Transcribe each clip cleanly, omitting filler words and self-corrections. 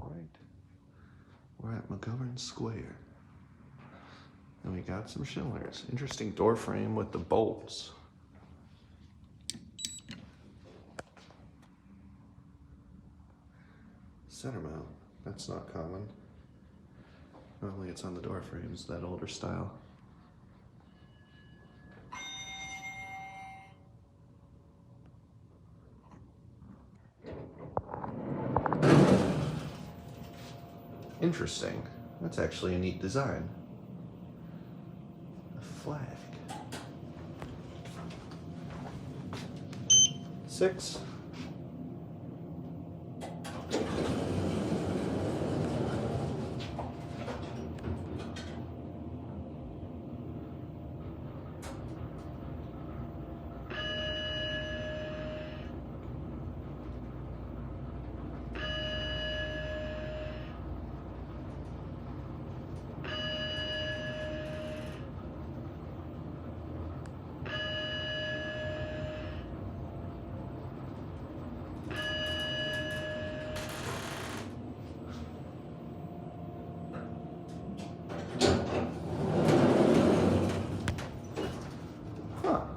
All right, we're at McGovern Square. And we got some Schindlers. Interesting door frame with the bolts. Center mount, that's not common. Normally it's on the door frames, that older style. Interesting. That's actually a neat design. A flag. 6.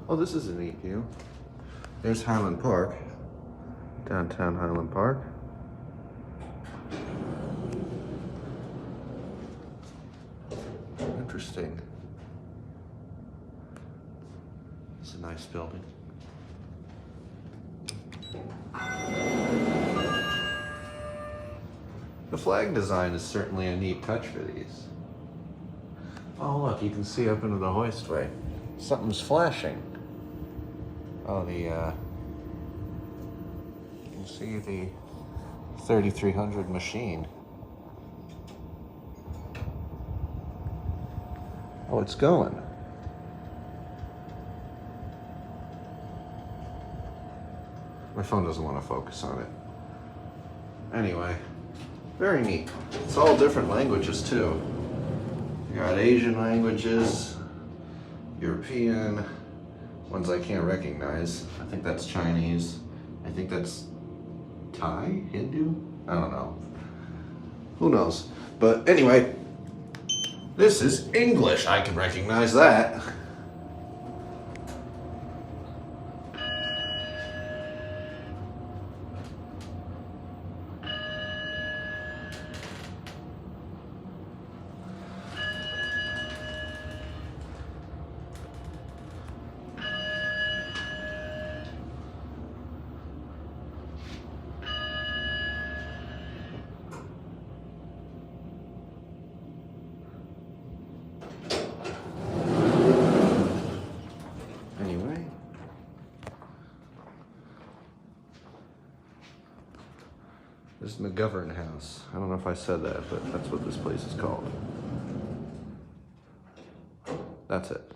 Oh, this is a neat view. There's Highland Park, downtown Highland Park. Interesting. It's a nice building. The flag design is certainly a neat touch for these. Oh look, you can see up into the hoistway. Something's flashing. Oh, you can see the 3300 machine. Oh, it's going. My phone doesn't want to focus on it. Anyway, very neat. It's all different languages too. You got Asian languages, European, ones I can't recognize. I think that's Chinese. I think that's Thai, Hindu? I don't know. Who knows? But anyway, this is English. I can recognize that. This is McGovern House. I don't know if I said that, but that's what this place is called. That's it.